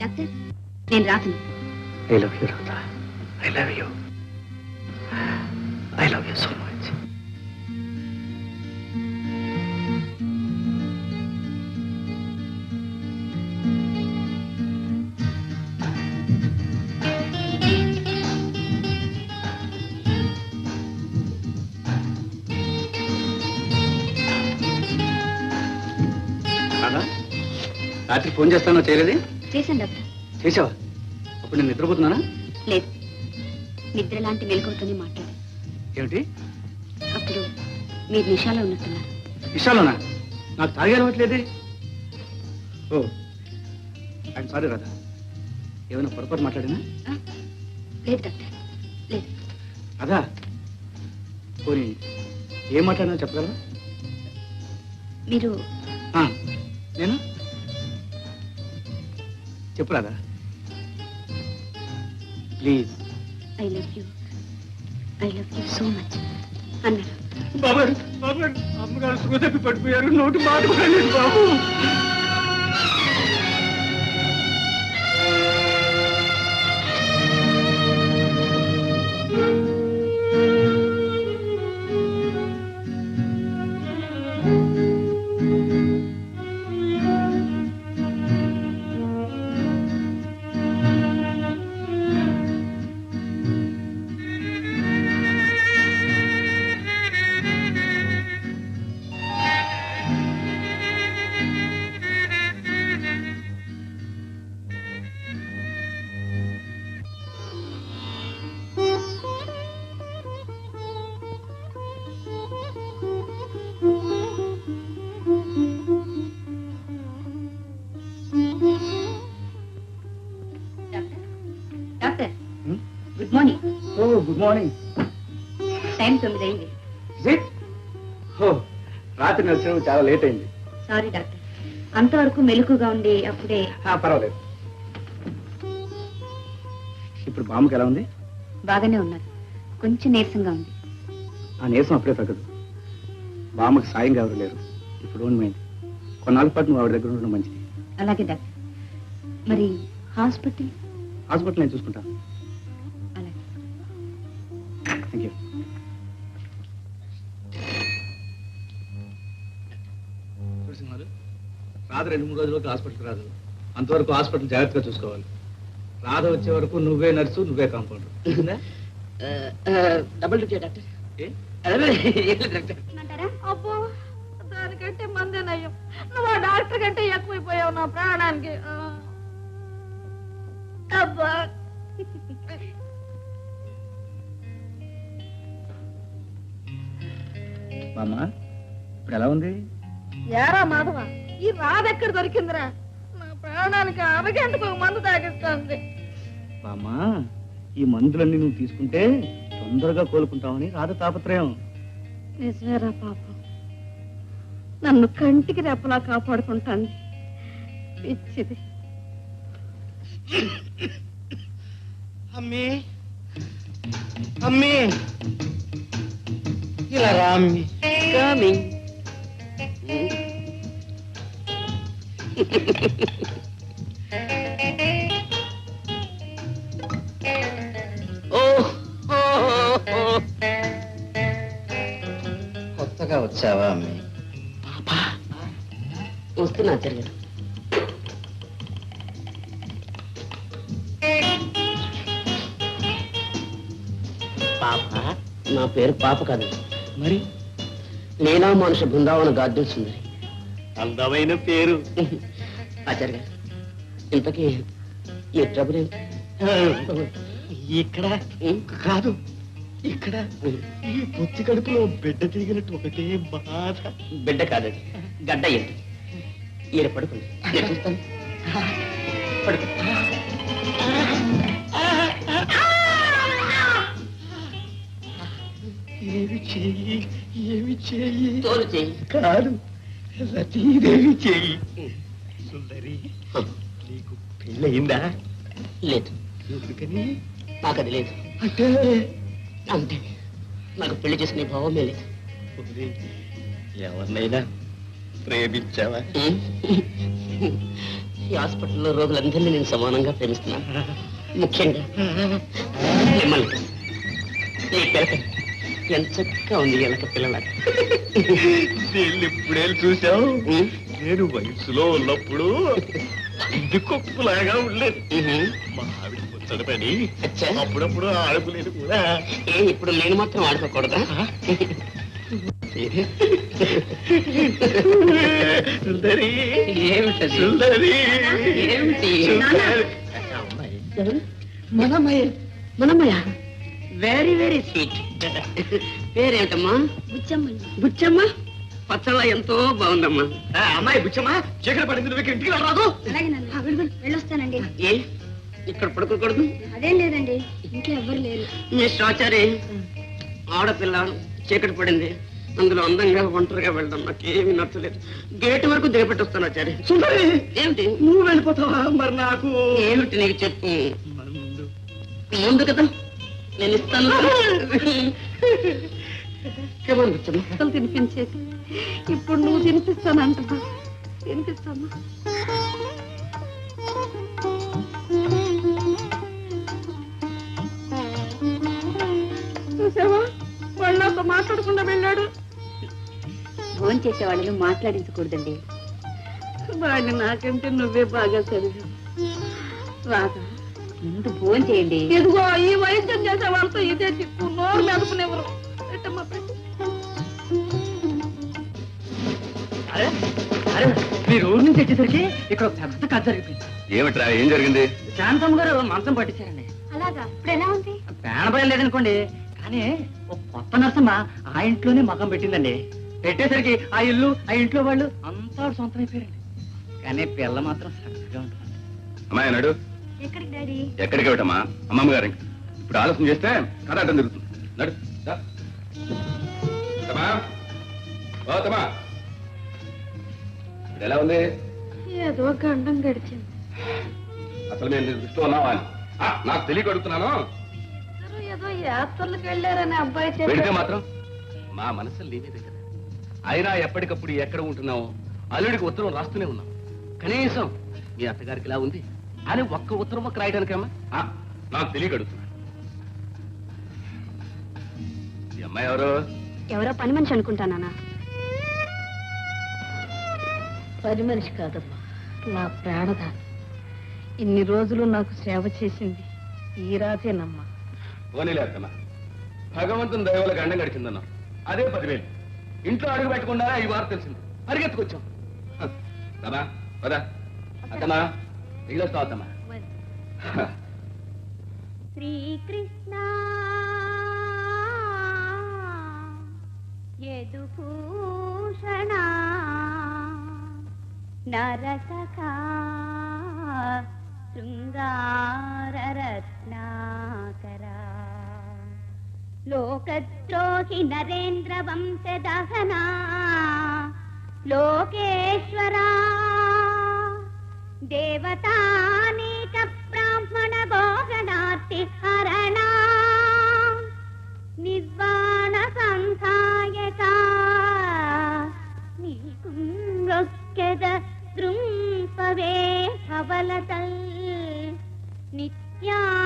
Doctor నేను రాను. I love you Radha. I love you. I love you so much. రాత్రి phone చేస్తానో చేయలేదే? చేశాను డాక్టర్. చేసావా? అప్పుడు నేను నిద్రపోతున్నానా? లేదు, నిద్ర లాంటి మెలకువతోనే మాట్లాడాను. ఏమిటి? అప్పుడు మీరు నిషాలో ఉన్నట్టున్నారు. నిషాలోనా? నాకు తాగే అలవాట్లేదే. ఓ ఐఎమ్ సారీ రాధా. ఏమైనా పొరపాటు మాట్లాడినా? లేదు డాక్టర్, లేదు. అదా పోనీ ఏం మాట్లాడినా చెప్పగలవా? మీరు నేను చెప్పు Radha please. I love you so much అన్నారు. బాబారు బాబారు అమ్మగారు సుఖ తప్పి పడిపోయారు. నోటి మాట కూడా లేదు బాబు. Good morning. ఓ గుడ్ మార్నింగ్. టైం 9 అయింది. రాత్రి వచ్చిన చాలా లేట్ అయింది. సారీ డాక్టర్, అంతవరకు మెలకుగా ఉండి అప్పుడే. పర్వాలేదు. ఇప్పుడు బామ్మకి ఎలా ఉంది? బాగానే ఉన్నారు, కొంచెం నీరసంగా ఉంది. ఆ నీరసం అప్పుడే తగ్గదు. బామ్మకి సాయంగా ఎవరు లేరు. ఇప్పుడు మైంది కొన్నాళ్ళ పాటు నువ్వు ఆవిడ దగ్గర ఉండడం మంచిది. అలాగే డాక్టర్. మరి హాస్పిటల్ నేను చూసుకుంటాను. అలాగే. Thank you. రాధ 2-3 రోజులకు హాస్పిటల్కి రాదు. అంతవరకు హాస్పిటల్ జాగ్రత్తగా చూసుకోవాలి. రాధ వచ్చే వరకు నువ్వే నర్సు, నువ్వే కాంపౌండర్. Double duty doctor. అబ్బో దానికంటే మందేనయ్యం. నువ్వు ఆ డాక్టర్ కంటే ఎక్కువైపోయావు నా ప్రాణానికి. అబ్బా మామ ఇప్పుడు ఎలా ఉంది? ఏరా మాధవ, ఈ రాధ ఎక్కడ దొరికిందిరా? నా ప్రాణానికి అరగంటకు మందు తాగిస్తుంది. బామ్మా ఈ మందులన్నీ నువ్వు తీసుకుంటే తొందరగా కోలుకుంటావని రాధ తాపత్రయం. నిజమేరా పాపం, నన్ను కంటికి రెప్పలా కాపాడుకుంటాను. పిచ్చిది. అమ్మే అమ్మే ఇలా రా అమ్మి. కమింగ్. కొత్తగా వచ్చావా అమ్మి? పాపా వస్తున్నా తిరగడు. పాప నా పేరు పాప కాదు, మరి లీలా మనుష బృందావన గార్డెన్ సుందరి. అందమైన పేరు. ఆచార్య గారు, ఇంతకీ ఈ ట్రబుల్ ఏంటి? ఇక్కడ కాదు, ఇక్కడ ఈ పొత్తి కడుపులో బిడ్డ తిరిగినట్టు ఒకటే బాధ. బిడ్డ కాదది, గడ్డ ఏంటి? ఈయన పడుకుంది, నేను చూస్తాను. పడుకో. ఏమి చెయ్యి తోలు చెయ్యి. కాదు, రతీదేవి చెయ్యి. సుందరి, నీకు పెళ్ళయిందా? లేదు. ఎందుకని? నాకు అది లేదు. అంటే అంతే, నాకు పెళ్లి చేసుకునే భావమే లేదు. ఎవరినైనా ప్రేమించావా? ఈ హాస్పిటల్లో రోగులందరినీ నేను సమానంగా ప్రేమిస్తున్నాను. ముఖ్యంగా మిమ్మల్ని. ఈ పిల్లక ఎంత చక్కగా ఉంది ఎలక పిల్లల. వీళ్ళు ఇప్పుడే చూసావు. నేను వయసులో ఉన్నప్పుడు ఇంటికొప్పులాగా ఉండేది. మా ఆవిడ ముచ్చట పని అప్పుడప్పుడు ఆడుకునేది కూడా. ఇప్పుడు నేను మాత్రం ఆడుకోకూడదా? సుందరి ఏమిటది? సుందరి ఏమిటి? మనమయ్య వెరీ వెరీ స్వీట్. పేరేమిటమ్మా? బుచ్చమ్మ. పచ్చళ్ళ ఎంతో బాగుందమ్మా. అమ్మాయి బుచ్చమ్మా, చీకటి పడింది, నువ్వు ఇంటికి రాదు. అలాగే నాన్న వెళ్ళొస్తానండి. ఏ ఇక్కడ పడుకోకూడదు? అదేం లేదండి, ఇంట్లో ఎవ్వరు లేరు. మిస్టర్ ఆచారి, ఆడపిల్ల చీకటి పడింది, అందులో అందంగా ఒంటరిగా వెళ్ళడం నాకేమీ నచ్చలేదు. గేటు వరకు దిగపెట్టొస్తాను ఆచారి. సుందరి, ఏమిటి? నువ్వు వెళ్ళిపోతావా? మరి నాకు ఏమిటి నీకు చెప్పు. ముందు కదా నేను ఇస్తాను. అసలు తినిపించేది ఇప్పుడు నువ్వు తినిపిస్తానంటున్నా. తినిపిస్తామా? చూసావా, వాళ్ళు నాతో మాట్లాడకుండా వెళ్ళాడు. ఫోన్ చేసే వాళ్ళను మాట్లాడించకూడదండి. వాడిని నాకంటే నువ్వే బాగా చదివావు. రాదా, ముందు ఫోన్ చేయండి. ఇదిగో ఈ వైద్యం చేసే వాళ్ళతో ఇదే చిక్కు. నోరు మెదపనివ్వరు. పెట్టమ్మా, పెట్టు. మీరు ఊరు నుంచి వచ్చేసరికి ఇక్కడ పెద్ద కథ జరిగిపోయింది. ఏమిట్రా, ఏం జరిగింది? శాంతమ్మ గారు మంచం పట్టించారండి. అలాగా, ఇప్పుడు ఎలా ఉంది? ప్రాణభయం లేదనుకోండి, కానీ ఒక కొత్త నర్సమ్మ ఆ ఇంట్లోనే మకం పెట్టిందండి. పెట్టేసరికి ఆ ఇల్లు, ఆ ఇంట్లో వాళ్ళు అంతా సొంతం అయిపోయారండి. కానీ పిల్ల మాత్రం చక్కగా ఉంటుంది. అమ్మాయి నాడు ఎక్కడికి డాడీ? ఎక్కడికి వెళ్ళటమ్మా? అమ్మమ్మ గారు ఇప్పుడు ఆలోచన చేస్తే కథ అడ్డం జరుగుతుంది. నడు తమా, ఓ తమా, ఇప్పుడు ఎలా ఉంది? ఏదో గండం గడిచింది. అసలు మేము నీ దృష్టిలో ఉన్నావా అని నాకు తెలియక అడుగుతున్నాను. ఏదో యాత్రలకు వెళ్ళారని అబ్బాయి పెడితే చెప్పాడు. మాత్రం మా మనసులు నీ మీద కదా. అయినా ఎప్పటికప్పుడు ఎక్కడ ఉంటున్నావు, అల్లుడికి ఉత్తరం రాస్తూనే ఉన్నాం. కనీసం మీ అత్తగారికి ఇలా ఉంది అని ఒక్క ఉత్తరం ఒక్క రాయడానికమ్మా నాకు తెలియక అడుగుతున్నా. ఈ అమ్మాయి ఎవరో పని మనిషి అనుకుంటానా? పని మనిషి కాదమ్మా, నా ప్రాణదానం. ఇన్ని రోజులు నాకు సేవ చేసింది ఈ రాజేనమ్మా. పోనీలేదమ్మా, భగవంతుని దైవాలకు అండం గడిచిందన్నాం. అదే 10,000 ఇంట్లో అడుగు పెట్టకుండా ఈ వార్త తెలిసింది, పరిగెత్తుకొచ్చాం. కదా పదా అత్తమ్మా, మిగిలిస్తావద్దమ్మా. శ్రీకృష్ణ యదుభూషణ నరసఖా శృంగారరత్నాకరా లోకద్రోహి నరేంద్ర వంశదహనా లోకేశ్వరా దేవతానీక బ్రాహ్మణ గోగణార్తి హరణా నిర్వాణ సంఖాయకా నీకుంరొక్కెద దృంపవే భవలతల్ నిత్యానుకంపానిధి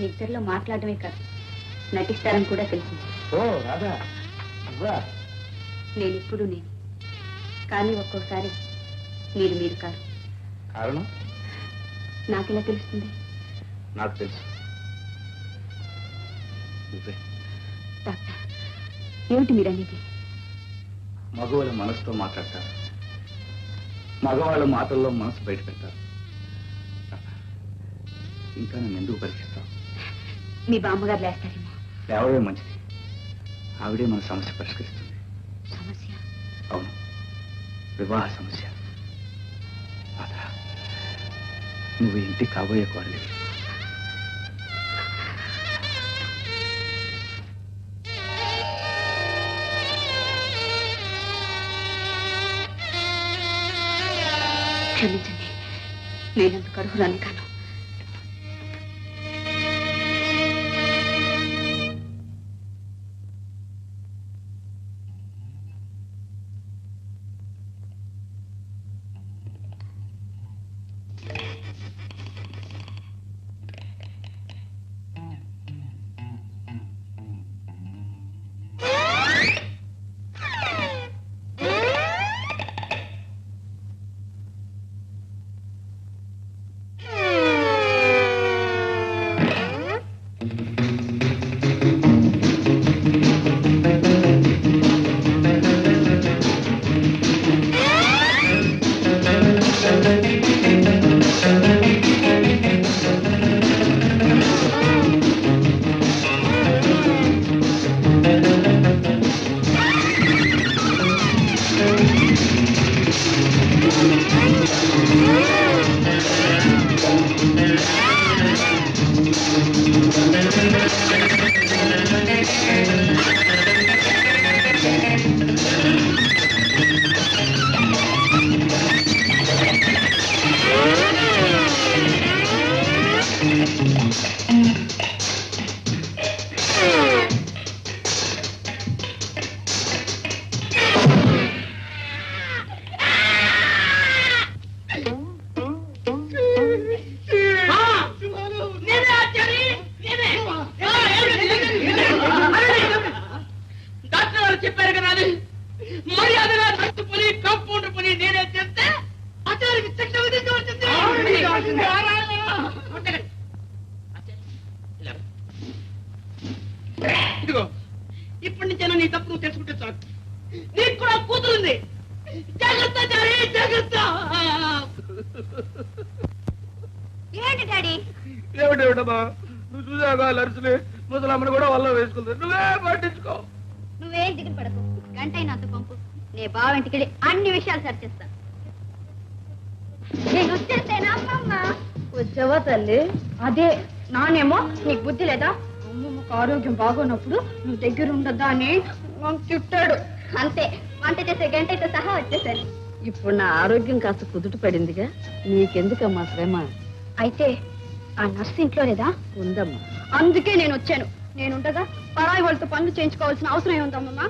నిద్రలో మాట్లాడమే కాదు, నటిస్తారని కూడా తెలిసింది. ఓ రాధా, నేను ఇప్పుడు నేను, కానీ ఒక్కోసారి మీరు కాదు. కారణం నాకెలా తెలుస్తుంది? నాకు తెలుసు. నువ్వే. డాక్టర్, ఏమిటి మీరనేది? మగవాళ్ళ మనసుతో మాట్లాడతారు, మగవాళ్ళ మాటల్లో మనసు బయట పెడతారు. ఇంకా నన్ను ఎందుకు పరీక్షిస్తావు? మీ బామ్మగారు లేస్తారేమో. లేవడమే మంచిది. ఆవిడే మన సమస్య పరిష్కరిస్తుంది. సమస్య? అవును, వివాహ సమస్య. రాధ, నువ్వు ఇంటికి కాబోయే కోడలివి. క్షమించండి, నేనెందుకు అర్హురాని కాను. చెప్పారు కదా, మర్యాదగా పని కంపౌండర్ పని నేనే చేస్తే ఆచార్యకి శిక్ష విధించవలసింది. ఇదిగో, ఇప్పటి నుంచైనా నీ తప్పు నువ్వు తెలుసుకుంటే చాలు. నీకు కూడా కూతురుంది. జాగ్రత్త చారి, జాగ్రత్త. ఏంటి డాడీ? ఏమిటేమిటమ్మా, నువ్వు చూసాగా లర్సుని ముసలమ్మని కూడా వల్ల వేసుకుంది. నువ్వే పట్టించుకో. నువ్వేం దిగులు పడకు, గంటైనా అంత పంపు. నే బావింటికి వెళ్ళి అన్ని విషయాలు సరిచేస్తా. నేను వచ్చేసేనా అమ్మమ్మ? వచ్చావా తల్లి? అదే నానేమో నీకు బుద్ధి లేదా, అమ్మమ్మకు ఆరోగ్యం బాగోనప్పుడు నువ్వు దగ్గర ఉండద్దా అని నన్ను తిట్టాడు. అంతే, వంట చేసే గంటతో సహా వచ్చేసాను. ఇప్పుడు నా ఆరోగ్యం కాస్త కుదుట పడిందిగా, నీకెందుకమ్మా శ్రమ? అయితే ఆ నర్సు ఇంట్లో లేదా? ఉందమ్మా. అందుకే నేను వచ్చాను. నేనుండగా పరాయి వాళ్ళతో పనులు చేయించుకోవాల్సిన అవసరం ఏముందమ్మా?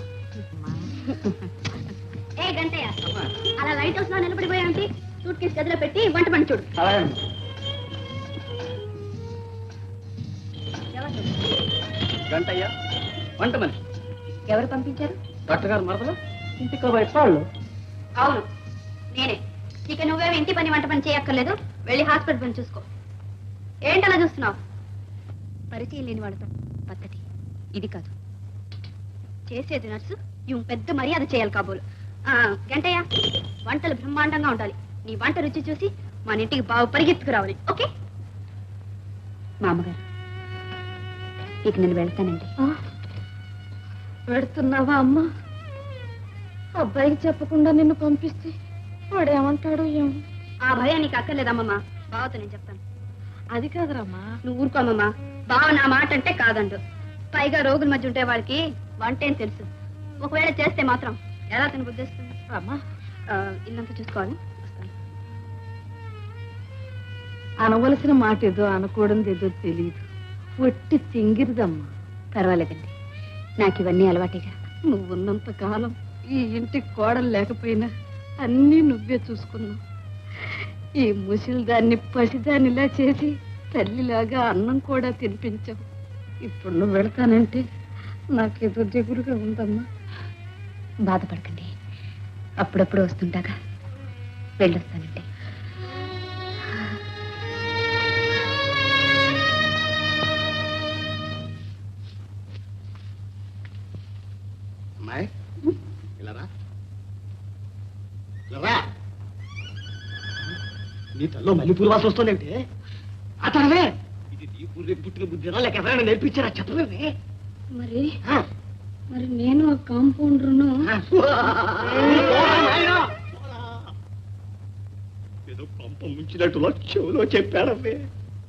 ఏ గంటయ్య, అలా లైట్ హౌస్ లో నిలబడిపోయాంటి? సూట్ కేసు గదిలో పెట్టి వంట పని చూడు. గంటయ్య వంట మనిషి. ఎవరు పంపించారు? డాక్టర్ గారు మరదలు, ఇంటికి కాబోయే వాళ్ళు. అవును, నేనే. ఇక నువ్వేమి ఇంటి పని వంట పని చేయక్కర్లేదు. వెళ్ళి హాస్పిటల్ పని చూసుకో. ఏంటలా చూస్తున్నావు? పరిచయం లేని వాళ్ళతో పద్ధతి ఇది కాదు. చేసేది నర్సు, ఇవి పెద్ద మర్యాద చేయాలి కాబోలు. గంటయ్య, వంటలు బ్రహ్మాండంగా ఉండాలి. నీ వంట రుచి చూసి మన ఇంటికి బాగా పరిగెత్తుకు రావాలి. ఓకే? మా అమ్మగారు, ఇక నేను వెళ్తానండి. పెడుతున్నావా అమ్మా? అబ్బాయికి చెప్పకుండా నిన్ను పంపిస్తే వాడేమంటాడు ఏమో. ఆ భయం నీకు అక్కర్లేదమ్మమ్మ, బావతో నేను చెప్తాను. అది కాదురమ్మా. నువ్వు ఊరుకోమమ్మా. బావ నా మాట అంటే కాదండు. పైగా రోగుల మధ్య ఉంటే వాడికి వంటేం తెలుసు. ఒకవేళ చేస్తే మాత్రం ఎలా తన బుద్ధిస్తుంది? అమ్మా, ఇల్లంతా చూసుకోవాలి. వస్తాను. అనవలసిన మాట ఏదో అనకూడదు ఏదో తెలియదు. ఒట్టి తింగిరిదమ్మా. పర్వాలేదండి, నాకు ఇవన్నీ అలవాటుగా. నువ్వున్నంత కాలం ఈ ఇంటికి కోడలు లేకపోయినా అన్నీ నువ్వే చూసుకున్నావు. ఈ ముసిలిదాన్ని పసిదానిలా చేసి తల్లిలాగా అన్నం కూడా తినిపించావు. ఇప్పుడు నువ్వు వెళ్తానంటే నాకేదో దిగులుగా ఉందమ్మా. బాధపడకండి, అప్పుడప్పుడు వస్తుంటాగా. వెళ్ళొస్తానండి. అమ్మాయి ఇలా రా. ఇలా రా. నీ తల్లో మల్లెపూలు వాసన వస్తుందంటే అతడవే ఇది నీ పూర్వీకు పుట్టిన బుద్ధినా లేక ఎవరైనా నేర్పించారా చెప్పలేవే. మరి మరి నేను ఆ కాంపౌండర్ను ఏదో పంప ముంచినట్టులో చెవులో చెప్పాడమ్మే.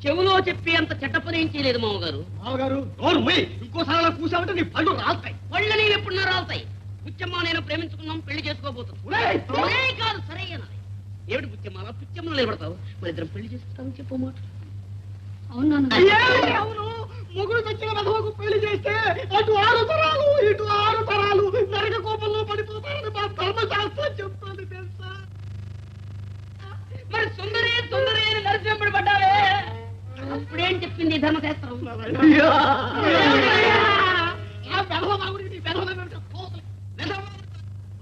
చెవులో చెప్పి అంత చెడ్డ పని ఏం చేయలేదు మామగారు. మామగారు నోరు మూయి. ఇంకోసారి అలా కూసామంటే నీ పళ్ళు రాస్తాయి. పళ్ళు నేను ఎప్పుడున్నా రాలుతాయి. బుచ్చమ్మ నేను ప్రేమించుకున్నాం, పెళ్లి చేసుకోబోతున్నాం. ఒరేయ్ కాదు సరే అన్నది. ఏమిటి బుచ్చమ్మ అలా పుచ్చమ్మలో నిలబడతావు? మన ఇద్దరం పెళ్లి చేసుకుంటావు చెప్పు మాట. అవును అవును, మొగుడు తెచ్చిన మధువుకు పెళ్లి చేస్తే అటు 6 తరాలు ఇటు 6 తరాలు నరక కోపంలో పడిపోతారని మా ధర్మశాస్త్రం చెప్తాను తెలుసా. మరి సుందరి సుందరి అని నరసింహుడు పడ్డావే, అప్పుడేం చెప్పింది ధర్మశాస్త్రం?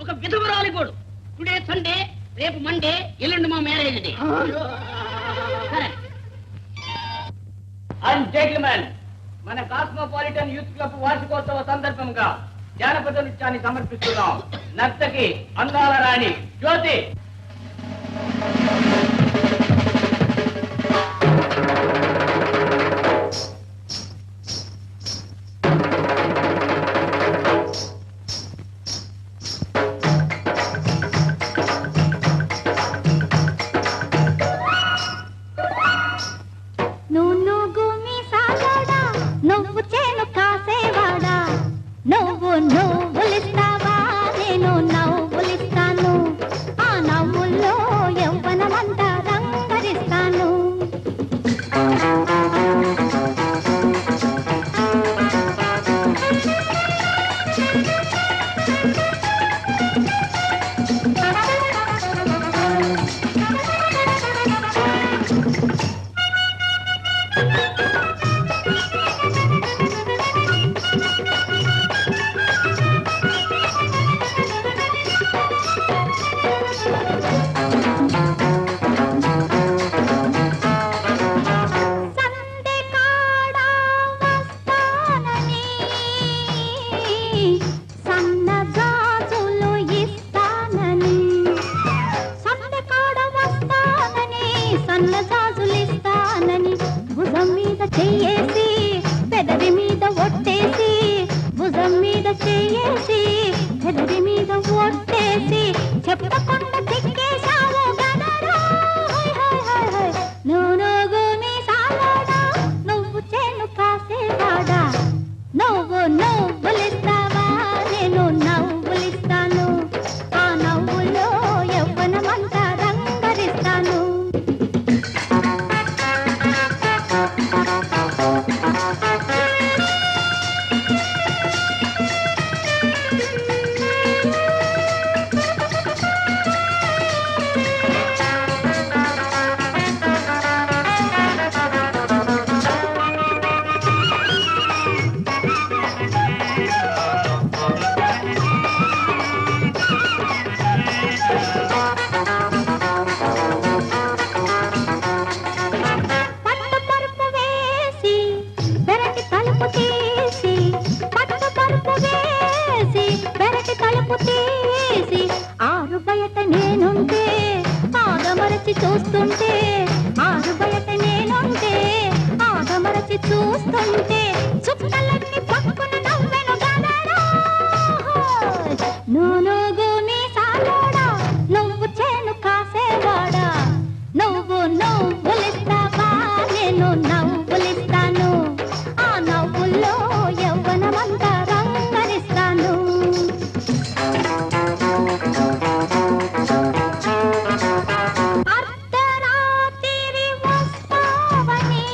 ఒక విధవరాలి గోడు. టుడే సండే, రేపు మండే, ఎల్లుండి మా మ్యారేజ్ డే. సరే అండ్ జెంటిల్మెన్, మన కాస్మోపాలిటన్ యూత్ క్లబ్ వార్షికోత్సవ సందర్భంగా జానపద నృత్యాన్ని సమర్పిస్తున్నాం. నర్తకి అందాల రాణి జ్యోతి. నువ్వు చేను కాసేవాడా, నువ్వు నువ్వులిస్తావా, నేను నవ్వులిస్తాను. ఆ నవ్వుల్లో యవ్వనమంతా రంగరిస్తాను. భుజం మీద చెయ్యేసి పెదవి మీద ఒట్టేసి, భుజం మీద చెయ్యేసి పెదవి మీద ఒట్టేసి, చెప్పకుండా చిక్కేశావు గదరా. నువ్వు మీసాలోడా, నువ్వు చేను కాసేవాడా, నువ్వు నువ్వులిస్తావా, నేను నవ్వులిస్తాను. ఆ నవ్వులో యవ్వనమంతా రంగరిస్తాను. ఆరు బయట నేనుంటే ఆగమరచి చూస్తుంటే, ఆరు బయట నేనుంటే ఆగమరచి చూస్తుంటే, చుక్కలన్నీ పక్కన నవ్వెను గదరా. నువ్వు మీసాలోడా, నువ్వు చేను కాసేవాడా, నువ్వు నువ్వులిస్తావా, నేను నవ్వులిస్తాను. ఆ నవ్వుల్లో యవ్వనమంతా రంగరిస్తాను. అర్ధరాత్రి వస్తావని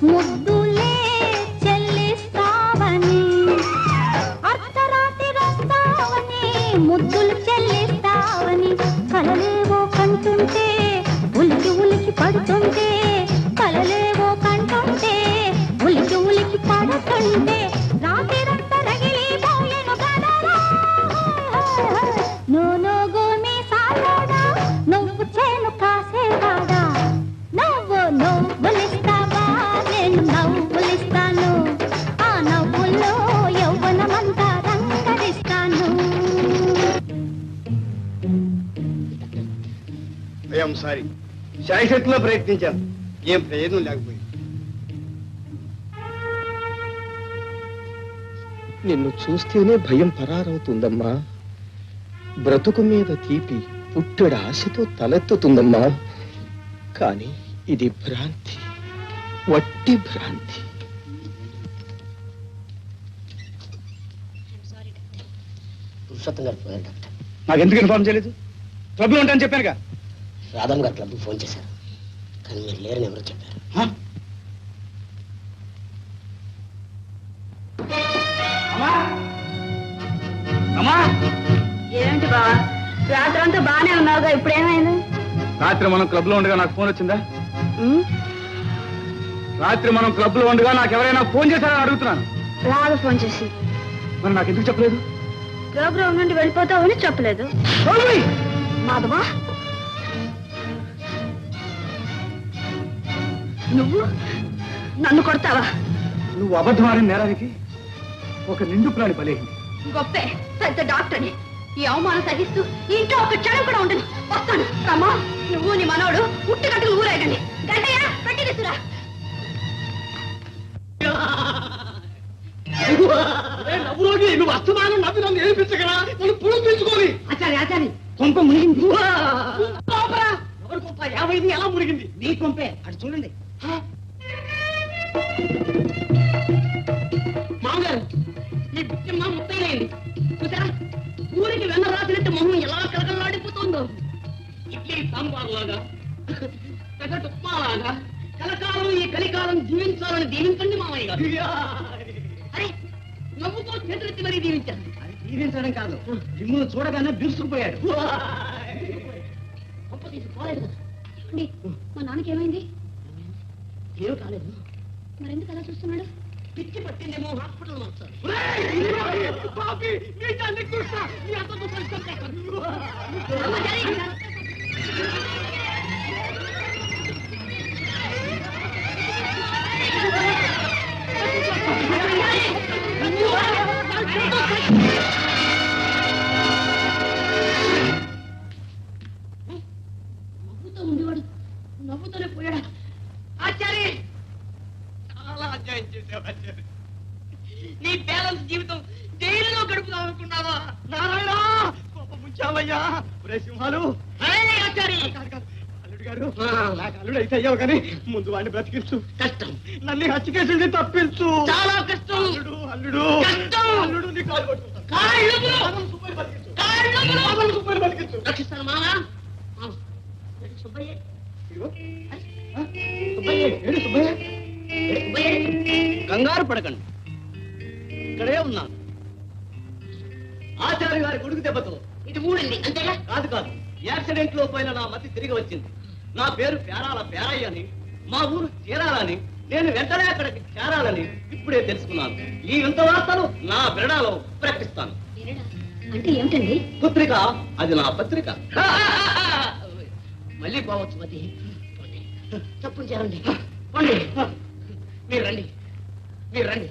ముద్దులే చెల్లిస్తావని, అర్ధరాత్రి వస్తావని ముద్దులు చెల్లిస్తావని, కలలేవో కంటుంటే ఉలికి ఉలికి పడుతుంటే, కలలేవో కంటుంటే ఉలికి ఉలికి పడుతుంటే, రాత్రిరంతా రగిలిపోయేను గదరా. నువ్వు మీసాలోడా, నువ్వు చేను కాసేవాడా, నువ్వు నువ్వులిస్తావా, నేను నవ్వులిస్తాను. ఆ నవ్వుల్లో యవ్వనమంతా రంగరిస్తాను. ఐఎమ్ సారీ, శాయశక్తిలో ప్రయత్నించాను, ఏం ప్రయోజనం లేకపోయింది. నిన్ను చూస్తేనే భయం పరారవుతుందమ్మా. బ్రతుకు మీద తీపి పుట్టెడు ఆశతో తలెత్తుతుందమ్మా. కానీ ఇది భ్రాంతి, వట్టి భ్రాంతి. పురుషోత్తం గారు పోయారు డాక్టర్. నాకెందుకు ఇన్ఫార్మ్ చేయలేదు? క్లబ్లో ఉంటానని చెప్పానుగా. రాధమ్మ గారు క్లబ్కి ఫోన్ చేశారు, కానీ మీరు లేరని ఎవరో చెప్పారు. ఏంటి బావా, రాత్రంతా బానే ఉన్నావుగా, ఇప్పుడు ఏమైంది? రాత్రి మనం క్లబ్ లో ఉండగా నాకు ఫోన్ వచ్చిందా? రాత్రి మనం క్లబ్ లో ఉండగా నాకు ఎవరైనా ఫోన్ చేశారని అడుగుతున్నాను. రాదు ఫోన్ చేసి. మరి నాకు ఎందుకు చెప్పలేదు? ప్రోగ్రామ్ నుండి వెళ్ళిపోతావని చెప్పలేదు. మాధవా, నువ్వు నన్ను కొడతావా? నువ్వు అబద్ధమారిన నేరానికి ఒక నిండు ప్రాణి బలైంది. గొప్పే, పెద్ద డాక్టర్ని. ఈ అవమానం సహిస్తూ ఇంట్లో ఒక క్షణం కూడా ఉండను. వస్తాను. రమ్మా, నువ్వు నీ మనోడు ఉట్టుకట్టుకు ఊరేగండి. గంటయ్య పెట్టి తీసురా. నవ్వురోగి, నువ్వు అస్తమానం నవ్వి నన్ను ఏడిపించగలరా? నన్ను పులుసు తీసుకోని. ఆచారి ఆచారి, కొంప మునిగింది. ఎవరి కొంప? 50 ఎలా మునిగింది? నీ కొంపే, అటు చూడండి. మామగారు, ఈ బిచ్చమ్మ ముత్తైనది చూసారా? ఊరికి వెన్న రాసినట్టు మొహం ఎలా కలకలాడిపోతుందో. ఇడ్లీ సాంబార్ లాగా, పెసరట్టు ఉప్మా లాగా కలకాలం ఈ కలికాలం జీవించాలని దీవించండి మామయ్య గారు. అరే, నవ్వుతో చేతులెత్తి మరీ దీవించారు. అది జీవించడం కాదు, మిమ్మల్ని చూడగానే బిరుసుకుపోయాడు. గొప్ప తీసి పోలేదు కదా. ఏమండి, మా నాన్నకి ఏమైంది? ఏం కాలేదు. మరెందుకు అలా చూస్తున్నాడు? పిచ్చి పట్టిందేమో, హాస్పిటల్ మార్చారు. బాబీ, మీ తల్లి కూర్చో, మీ అతను పరిచయం చేస్తారు. నవ్వుతో ఉండేవాడు నవ్వుతూనే పోయాడా? ఆచార్య, చాలా అన్యాయం చేసావు ఆచార్య. నీ బ్యాలెన్స్ జీవితం జైలులో గడుపుదాం అనుకున్నావా? నారాయణ, కోపం ముంచావయ్యా. సింహాలు అల్లుడు గారు, నాకు అల్లుడు అయితే అయ్యావు కానీ ముందు వాడిని బ్రతికించు. కష్టం. నన్ను హత్య కేసుని తప్పించు. చాలా కష్టం. అల్లుడు అల్లుడు కష్టం. అల్లుడు నీ కాలు పట్టుకుంటాను. రక్షిస్తాను మామా. సుబ్బయ్య, కంగారు పడకండి, ఇక్కడే ఉన్నాను. ఆచార్య గారి కొడుకు దెబ్బతో ఇది మూడింది అంతేగా? కాదు కాదు, యాక్సిడెంట్ లో పోయిన నా మతి తిరిగి వచ్చింది. నా పేరు పేరాల పేరయ్య అని, మా ఊరు చీరాలని, నేను వెంటనే అక్కడికి చేరాలని ఇప్పుడే తెలుసుకున్నాను. ఈ ఇంత వార్తలు నా బిరడాలో ప్రకటిస్తాను. అంటే ఏమిటండి? పుత్రిక, అది నా పత్రిక. మళ్ళీ పోవచ్చు మతి. తప్పులు చేరండి. పండి, మీరు రండి, మీరు రండి.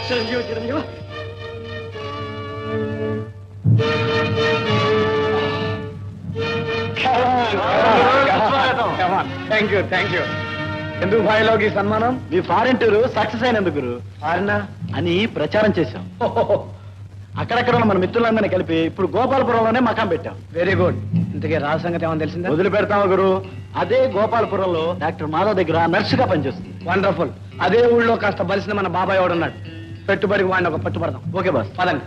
Chiranjeevi Chiranjeevi. Thank you thank you. ఎందుకు భాయిలోకి సన్మానం? మీ ఫారెన్ టూర్ సక్సెస్ అయినందుకు ఫారెన్ అని ప్రచారం చేశాం. అక్కడక్కడ ఉన్న మన మిత్రులందరినీ కలిపి ఇప్పుడు గోపాలపురంలోనే మకాం పెట్టాం. Very good. ఇంతకీ రాజు సంగతి ఏమని తెలిసిందా? వదిలిపెడతామా గురు? అదే గోపాలపురంలో డాక్టర్ మాధవ్ దగ్గర నర్సుగా పనిచేస్తుంది. వండర్ఫుల్. అదే ఊళ్ళో కాస్త బలిసిన మన బాబాయ్ వాడు ఉన్నాడు. పెట్టుబడికి వాడిని ఒక పట్టుబడదాం. ఓకే బాస్, పదండి.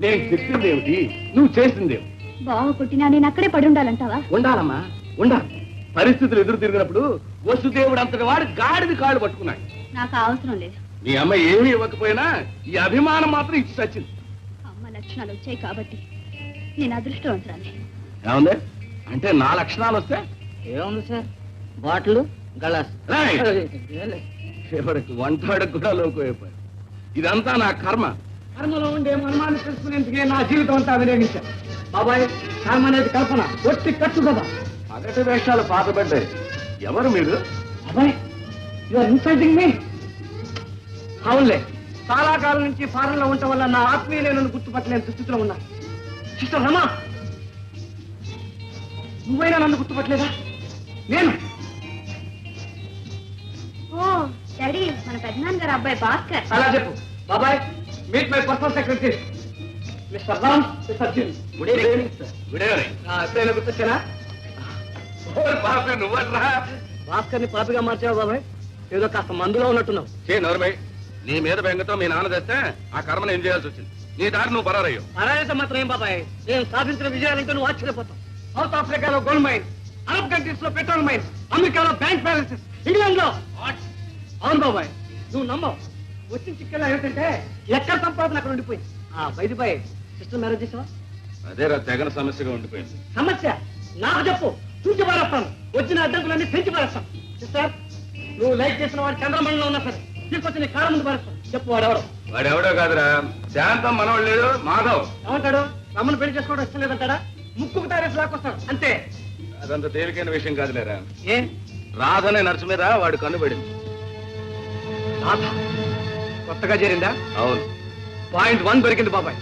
నేను చెప్పింది ఏమిటి, నువ్వు చేసింది ఏమిటి? బావ కొట్టినా నేను అక్కడే పడి ఉండాలంటావా? ఉండాలమ్మా, ఉండాలి. పరిస్థితులు ఎదురు తిరిగినప్పుడు వసుదేవుడు అంతటి వాడు గాడిది కాళ్ళు పట్టుకున్నాడు. నాకు అవసరం లేదు. నీ అమ్మ ఏమీ ఇవ్వకపోయినా ఈ అభిమానం మాత్రం ఇచ్చి చచ్చింది. అమ్మ లక్షణాలు వచ్చాయి కాబట్టి నేను అదృష్టవంతురాలి. ఏముంది అంటే నా లక్షణాలు వస్తే ఏముంది సార్, బాటిల్ గలాస్. చివరికి వంటాడకు కూడా లోకపోయిపోయాడు. ఇదంతా నా కర్మ. కర్మలో ఉండే మర్మాన్ని తెలుసుకునేందుకే నా జీవితం అంతా వినియోగించాను. బాబాయ్, కర్మ అనేది కల్పన, ఒట్టి ఖర్చు కదా. పగటి వేషాలు పాతబడ్డాయి. ఎవరు మీరు? బాబాయ్, యు ఆర్ ఇన్సల్టింగ్ మీ. అవునులే, చాలా కాలం నుంచి ఫారెన్ లో ఉండటం వల్ల నా ఆత్మీయులే నన్ను గుర్తుపట్టలేని దుస్థితిలో ఉన్నా. సిస్టర్ రమా, నువ్వైనా నన్ను గుర్తుపట్టలేదా? నేను ఓ డాడీ, మన పెద్దనాన్నగారు అబ్బాయి భాస్కర్. అలా చెప్పు. బాబాయ్, meet my personal secretary mister Ram, mister gym. Good evening sir. Good evening. ఎప్పుడైనా గుర్తొచ్చానా? నువ్వట్రా భాస్కర్ని పాపిగా మార్చావు బాబాయ్. ఏదో కాస్త మందులో ఉన్నట్టున్నావు. నోర్మై, నీ మీద బెంగతో మీ నాన్న తెస్తే ఆ కర్మను ఏం చేయాల్సి వచ్చింది. నీ దారి నువ్వు పరారయ్యో. పరాయత మాత్రం ఏం బాబాయ్, నేను సాధించిన విజయాలంటే నువ్వు ఆశ్చర్యపోతావు. సౌత్ ఆఫ్రికాలో గోల్డ్ మైన్, అరబ్ కంట్రీస్ లో పెట్రోల్ మైన్, అమెరికాలో బ్యాంక్ బ్యాలెన్సెస్, ఇంగ్లాండ్ లో. అవును బాబాయ్, నువ్వు నమ్మవు. వచ్చిన చిక్కలా ఏమిటంటే ఎక్కడ సంపాదన అక్కడ ఉండిపోయింది. బయట బాయ్, సిస్టర్ మ్యారేజ్ చేసావా? అదే తెగన సమస్యగా ఉండిపోయింది. సమస్య నాకు చెప్పు, చూసి పారేస్తాను. వచ్చిన అడ్డంకులన్నీ పెంచి పారేస్తాను. సిస్టర్, నువ్వు లైక్ చేసిన వాడు చంద్రమండలం ఉన్నా సరే తీసుకొచ్చి నీ కాళ్ళ ముందు పారేస్తాను. చెప్పు వాడెవడో. వాడెవడో కాదురా, శాంతం మనవాడు లేడు మాధవ్. ఏమంటాడు? రమ్మను పెళ్లి చేసుకోవడం ఇష్టం లేదంటాడా? ముక్కుకు తారేసి లాక్కొస్తాడు అంతే. అదంత తేలికైన విషయం కాదులేరా. ఏ రాధనే నర్సు మీద వాడు కన్నుబడింది. రాధ కొత్తగా చేరిందా? అవును. పాయింట్ 1 దొరికింది బాబాయ్.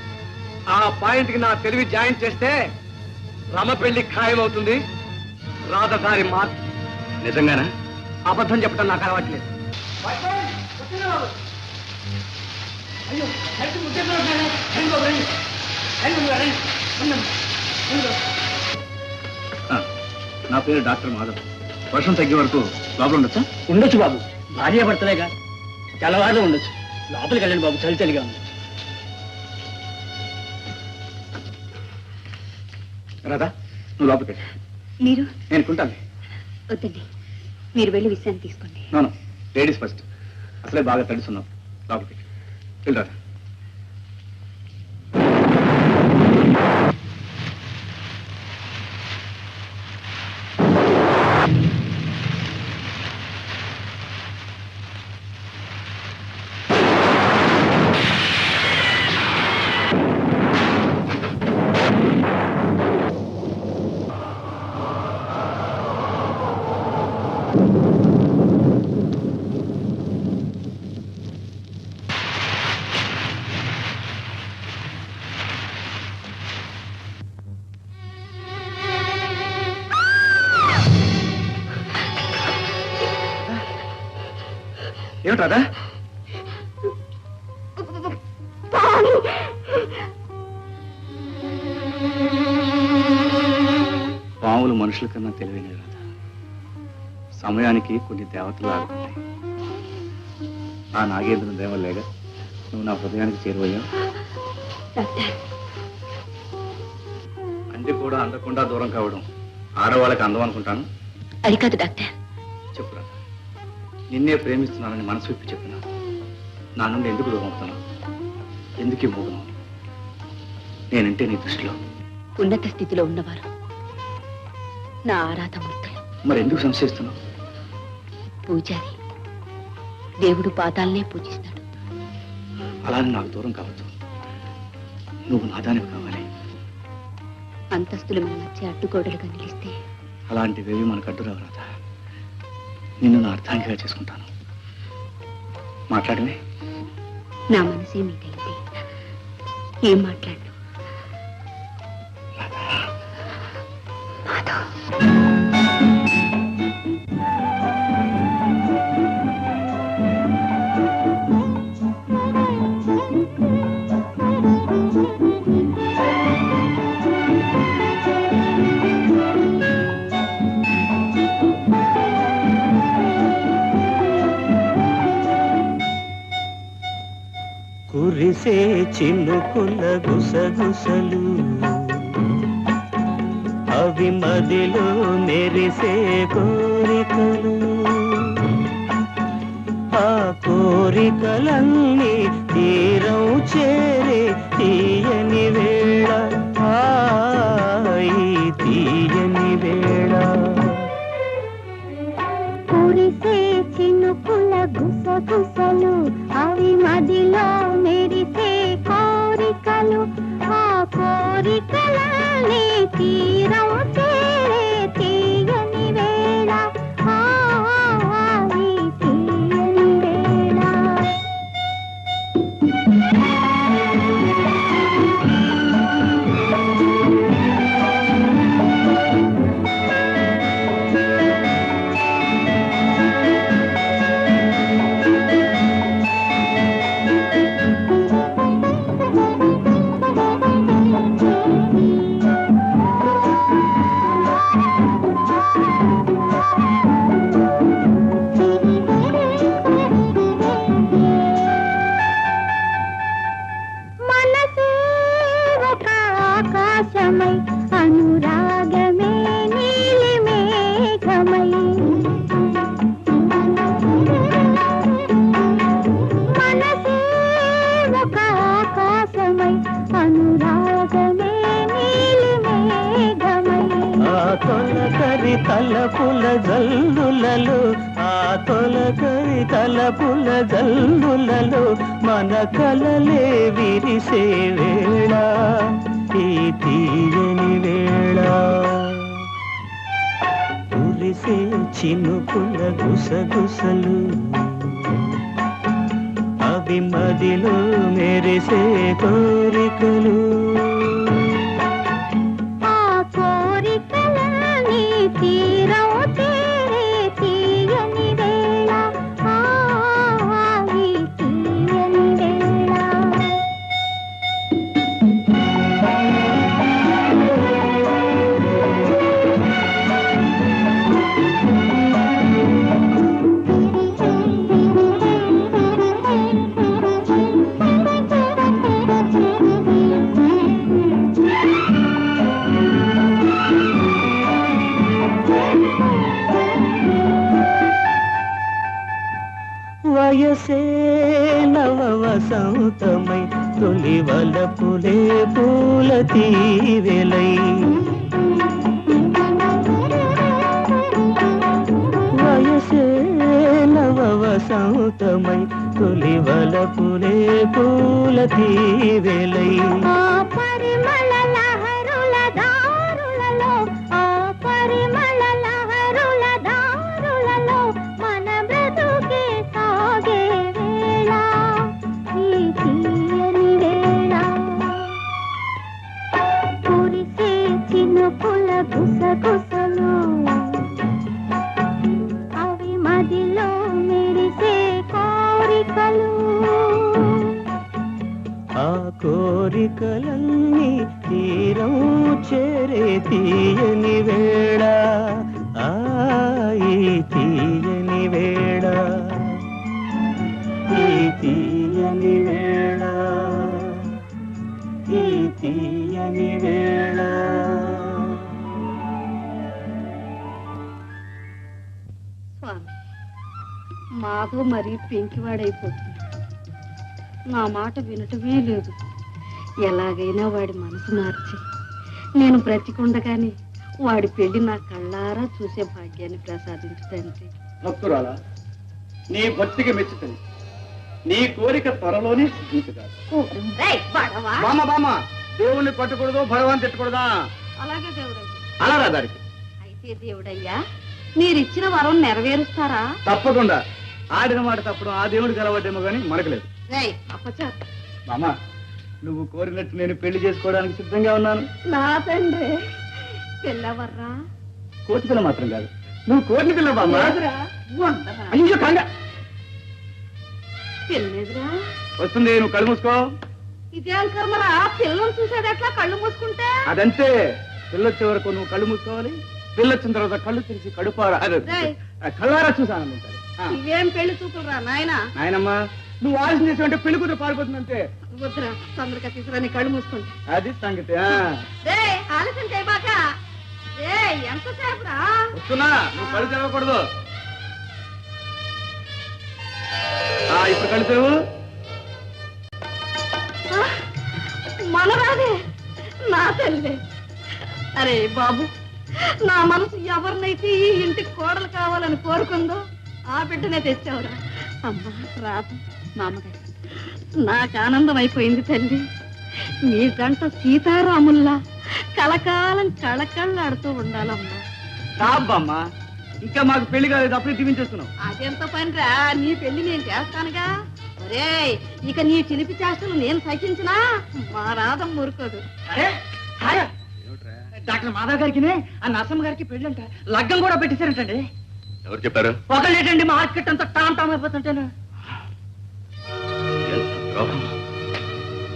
ఆ పాయింట్ కి నా తెలివి జాయిన్ చేస్తే రమ పెళ్లి ఖాయం అవుతుంది. రాధ దారి మార్పు. నిజంగానా? అబద్ధం చెప్పడం నాకు అలవాట్లేదు. నా పేరు డాక్టర్ మాధవ్. వర్షం తగ్గే వరకు లోపల ఉండొచ్చా? ఉండొచ్చు బాబు, భార్య భర్తలేగా, తెల్లవారులో ఉండొచ్చు. లోపలికి వెళ్ళండి బాబు, చలి చలిగా ఉంది. రాధా, నువ్వు లోపలికి వెళ్ళు. మీరు? నేను కుంటాను. వద్దండి, మీరు వెళ్ళి విశ్రాంతి తీసుకోండి. నోను, లేడీస్ ఫస్ట్. అసలే బాగా తడుస్తున్నావు. లోపలికి వెళ్ళు రాధా. ఏమిటి రాధా? పాములు మనుషుల కన్నా తెలివైనవి రాధా. సమయానికి కొన్ని దేవతలు ఆగుతాయి. ఆ నాగేంద్రుని దేవలేగా నువ్వు నా హృదయానికి చేరువయ్యావు. అంది కూడా అందకుండా దూరం కావడం ఆడవాళ్ళకి అందం అనుకుంటాను. అది కాదు డాక్టర్. చెప్పురా, నిన్నే ప్రేమిస్తున్నానని మనసు విప్పి చెప్పినా నా నుండి ఎందుకు దూరం అవుతున్నావు? ఎందుకు ఇవ్వను? నేనంటే నీ దృష్టిలో ఉన్నత స్థితిలో ఉన్నవారు నా ఆరాధమూర్తులు. మరి ఎందుకు సంశయిస్తున్నావు? పూజారి దేవుడు పాదాలనే పూజిస్తాడు. అలానే నాకు దూరం కావద్దు. నువ్వు నాదానివి కావాలి. అంతస్తులు మన మధ్య అడ్డుగోడలుగా నిలిస్తే అలాంటివేవి మనకు అడ్డురావు రాదా. నిన్ను నా అర్థాంగిగా చేసుకుంటాను. మాట్లాడమే. నా మనసే మీకైంది. ఏం మాట్లాడు? కురిసే చినుకుల గుసగుసలు అవి మదిలో మెరిసే కోరికలు. ఆ కోరికలన్నీ తీరం చేరే తీయని వేళ, ఈ తీయని వేళ. కురిసే చినుకుల గుసగుసలు అవి మదిలో మెరిసే కోరికలు. ఆ కోరికలన్నీ తీరం చేరే తీయని వేళ, ఈ తీయని వేళ. తొలకరి తలపుల జల్లులలో మన కలలే విరిసే వేళ ఈ తీయని వేళ కురిసే చినుకుల గుసగుసలు అవి మదిలో మెరిసే కోరికలు తీరం తేరే తీయని వేళ ఈ తీయని వేళ వయసే నవ వసంతమై తొలి వలపులే పూల తీవెలై వయసే నవ వసంతమై తొలి వలపులే పూల తీవెలై పరిమళ లహరుల దారులలో పరిమళ లహరుల దారులలో మన బ్రతుకే సాగే వేళ ఈ తీయని వేళ కురిసే చినుకుల గుసగుసలు అవి మదిలో మెరిసే కోరికలు ఆ కోరికలన్నీ తీరం చేరే తీయని వేళ ఈ తీయని వేళ ఈ తీయని వేళ ఈ తీయని వేళ స్వామి మాధవ్ మరీ పెంకివాడైపోతుంది. నా మాట వినటమే లేదు. ఎలాగైనా వాడి మనసు మార్చి నేను బ్రతికుండగానే వాడి పెళ్లి నా కళ్ళారా చూసే భాగ్యాన్ని ప్రసాదించుతండి. భక్తురాలా, నీ భక్తికి మెచ్చుతుంది. నీ కోరిక త్వరలోనే సిద్ధించుతాడు. బామ్మ బామ్మ, దేవుణ్ణి పట్టకూడదు, భగవాన్ తిట్టకూడదా? అలాగే దేవుడయ్యా. అలా రా దానికి. అయితే దేవుడయ్యా, మీరిచ్చిన వరం నెరవేరుస్తారా? తప్పకుండా. ఆడిన మాట తప్పడం ఆ దేవుడికి అలవాటేమో కానీ మనకు లేదు. అప్పచా బామ్మ, నువ్వు కోరినట్టు నేను పెళ్లి చేసుకోవడానికి సిద్ధంగా ఉన్నాను. నా తండ్రి పిల్లవర్రా? కోతి పిల్ల మాత్రం కాదు, నువ్వు కోరిన పిల్ల బామ్మ. అయ్యో కంగ పిల్లెదురా? వస్తుంది, నువ్వు కళ్ళు మూసుకో. ఇదేం కర్మరా, పిల్లని చూసేదట్లా కళ్ళు మూసుకుంటే? అదంతే. పిల్లొచ్చే వరకు నువ్వు కళ్ళు మూసుకోవాలి. పిల్లొచ్చిన తర్వాత కళ్ళు తెరిచి కడుపారా కళ్ళారా చూసి ఆనందించాలి. ఇవేం పెళ్లి చూపులురా నాయనా? నాయనమ్మా, నువ్వు ఆలోచన చేసావంటే పెళ్లి కూతురు పారిపోతుందంటే. వద్దురా, తొందరగా తీసుకురా, నీ కళ్ళు మూసుకోండి. అది సంగతి. ఆలస్యం చేయబాక. ఎంతసేపు రా? వస్తున్నా, నువ్వు కళ్ళు తెరవకూడదు. ఇప్పుడు కళ్ళు తెరువు. మనరాదే నా తల్లి. అరే బాబు, నా మనసు ఎవరినైతే ఈ ఇంటికి కోడలు కావాలని కోరుకుందో ఆ బిడ్డనే తెచ్చావురా. అమ్మా రాదు మామగారు, నాకు ఆనందం అయిపోయింది తల్లి. మీ గంట సీతారాముల్లా కలకాలం కళకళ్ళాడుతూ ఉండాలమ్మా. రాబ్బమ్మా, ఇంకా మాకు పెళ్లి కాలేదు, అప్పుడే దీవించేస్తున్నావు. అదెంత పనిరా, నీ పెళ్లి నేను చేస్తానుగా. ఒరే, ఇక నీ చిలిపి చేష్టలు నేను సహించినా మా రాధం ఊరుకోదు. డాక్టర్ మాధవ్ గారికి ఆ నరసమ్మ గారికి పెళ్ళంట, లగ్గం కూడా పెట్టేశారంటండి. ఎవరు చెప్పారు? ఒకళ్ళేటండి, మార్కెట్ అంతా టామ్ టామ్ అయిపోతుంటాను.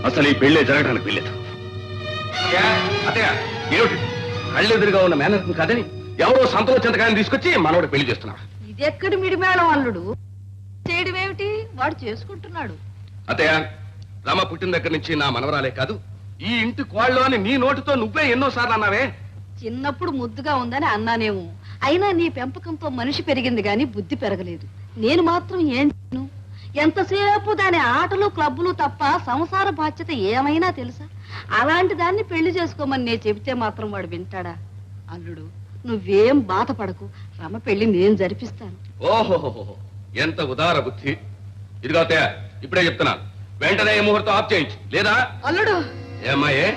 అసలు ఈ పెళ్లే జరగడానికి వీల్లేదు. ఏమిటి కళ్ళెదురుగా ఉన్న మేనర్ని కాదని ఎవరో సంతలో చింతకాయని తీసుకొచ్చి మనోడు పెళ్లి చేస్తున్నారు. ఇదెక్కడి మిడిమేళం అల్లుడు? చేయడం ఏమిటి, వాడు చేసుకుంటున్నాడు. అత్తయ్య, రామ పుట్టిన దగ్గర నుంచి నా మనవరాలే కాదు, ఈ ఇంటి కోళ్ళు అని నీ నోటితో నువ్వే ఎన్నోసార్లు అన్నావే. చిన్నప్పుడు ముద్దుగా ఉందని అన్నానేమో, అయినా నీ పెంపకంతో మనిషి పెరిగింది గాని బుద్ధి పెరగలేదు. నేను మాత్రం ఏం చేయను? ఎంతసేపు దాని ఆటలు క్లబ్బులు తప్ప సంసార బాధ్యత ఏమైనా తెలుసా? అలాంటి దాన్ని పెళ్లి చేసుకోమని నేను చెబితే మాత్రం వాడు వింటాడా? అల్లుడు, నువ్వేం బాధపడకు, రమ పెళ్లి నేను జరిపిస్తాను. ఓహోహోహో, ఎంత ఉదార బుద్ధి. ఇదిగో అత్తయ్య, ఇప్పుడే చెప్తున్నా, వెంటనే ఈ ముహూర్తం ఆఫ్ చేయించు, లేదా అల్లుడు ఏమ్మాయే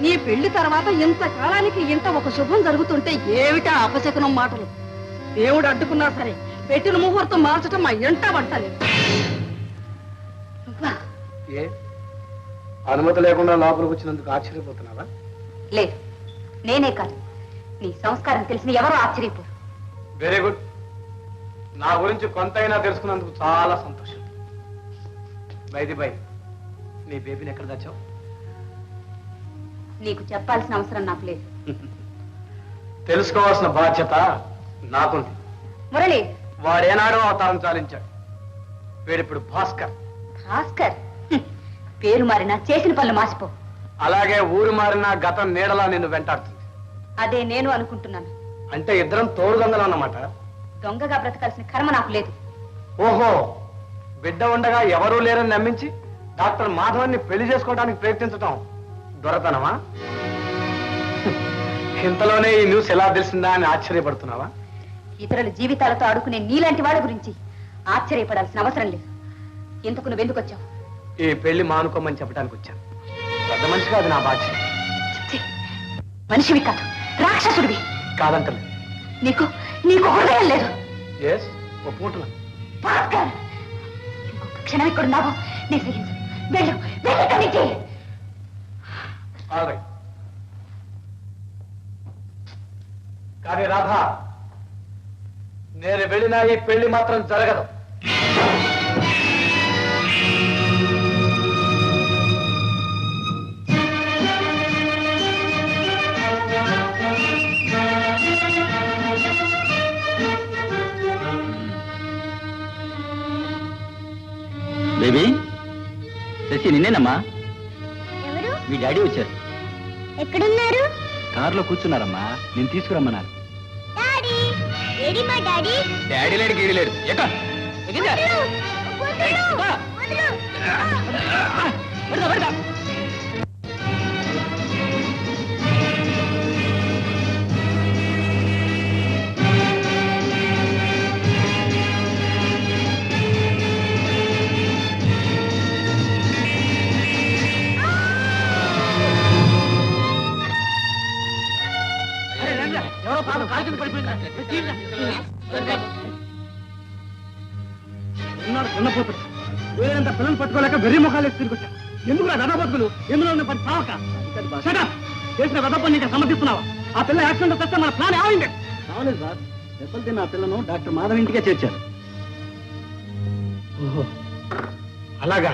నీ పెళ్లి తర్వాత ఇంత కాలానికి ఇంత ఒక శుభం జరుగుతుంటే ఏమిటా అపశకునం మాటలు? దేవుడు అడ్డుకున్నా సరే పెట్టిన ముహూర్తం మార్చడం మా ఎంట పడతలేదు. ఏ అనుమతి లేకుండా లోపలికి వచ్చినందుకు ఆశ్చర్యపోతున్నావా? లేదు, నేనే కాదు, నీ సంస్కారం తెలిసిన ఎవరో ఆశ్చర్యపోరు. Very good. నా గురించి కొంతైనా తెలుసుకున్నందుకు చాలా సంతోషం. బై నీ బేబీని ఎక్కడ దాచావు? నీకు చెప్పాల్సిన అవసరం నాకు లేదు. తెలుసుకోవాల్సిన బాధ్యత నాకుంది. మురళి, వాడేనాడో అవతారం చాలించాడు. వీడిప్పుడు భాస్కర్. భాస్కర్ పేరు మారినా చేసిన పనులు మాసిపో. అలాగే ఊరు మారిన గతం నీడలా నిన్ను వెంటాడుతుంది. అదే నేను అనుకుంటున్నాను. అంటే ఇద్దరం తోడు దొంగలు అన్నమాట. దొంగగా బ్రతకాల్సిన కర్మ నాకు లేదు. ఓహో, బిడ్డ ఉండగా ఎవరూ లేరని నమ్మించి డాక్టర్ మాధవన్ని పెళ్లి చేసుకోవడానికి ప్రయత్నించటం దొరతనమా? ఇంతలోనే ఈ న్యూస్ ఎలా తెలిసిందా అని ఆశ్చర్యపడుతున్నావా? ఇతరుల జీవితాలతో ఆడుకునే నీలాంటి వాళ్ళ గురించి ఆశ్చర్యపడాల్సిన అవసరం లేదు. ఎందుకు నువ్వెందుకు వచ్చావు? ఈ పెళ్లి మానుకోమని చెప్పడానికి వచ్చాను. పెద్ద మనిషిగా అది నా బాధ్యత. ఛీ, మనిషివి కాదు, రాక్షసుడివి. కాదంటలేదు. నీకు నీకు హృదయం లేదు. ఎస్, ఒప్పుకుంటున్నాను. భాస్కర్, ఇంకొక క్షణం ఇక్కడ ఉన్నావు నేను సహించు. వెళ్ళు, వెళ్ళు ఇక్కడి నుంచి. ఆల్రైట్. కానీ రాధా, నేను వెళ్ళినా ఈ పెళ్లి మాత్రం జరగదు. బేబీ, శశి నిన్నేనమ్మా. ఎవరు? మీ డాడీ వచ్చారు. ఎక్కడున్నారు? కారులో కూర్చున్నారమ్మా, నేను తీసుకురమ్మన్నాను. డాడీ, ఏడి మా డాడీ? డాడీ లేడు, గీడి లేడు. వదలు, వదలు, వదలు. ఎవరో పాప కాలు కింద పడిపోయిందా? ఉన్నారు ఉన్నపోతారు. వేరేంత పిల్లలు పట్టుకోలేక వెర్రి ముఖాలు తిరిగి వచ్చారు. ఎందుకు వెద బతుకులు? ఎందులో ఉన్న పని చావక చేసిన వెద పని ఇంకా సమర్థిస్తున్నావా? ఆ పిల్ల యాక్సిడెంట్ వస్తే మన ప్లాన్ ఏమైంది? కావలేదు సార్, దెబ్బలు తిన్న ఆ పిల్లను డాక్టర్ మాధవ్ ఇంటికే చేర్చారు. ఓహో, అలాగా.